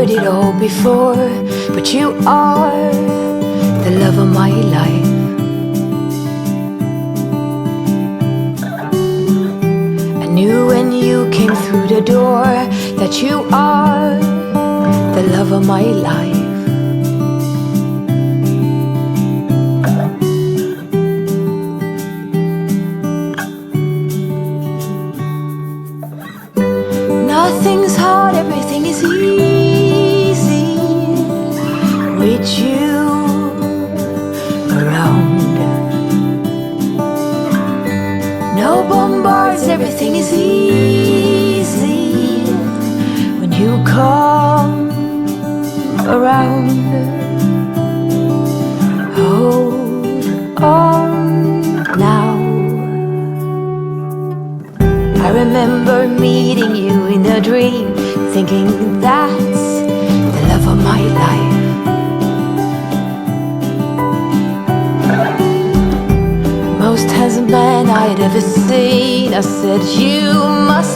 heard it all before, but you are the love of my life. I knew when you came through the door that you are the love of my life. Nothing's hard, everything is easy with you around. No bombards, everything is easy when you come around. Hold on now. I remember meeting you in a dream, thinking that's the love of my life. Most handsome man I'd ever seen. I said, you must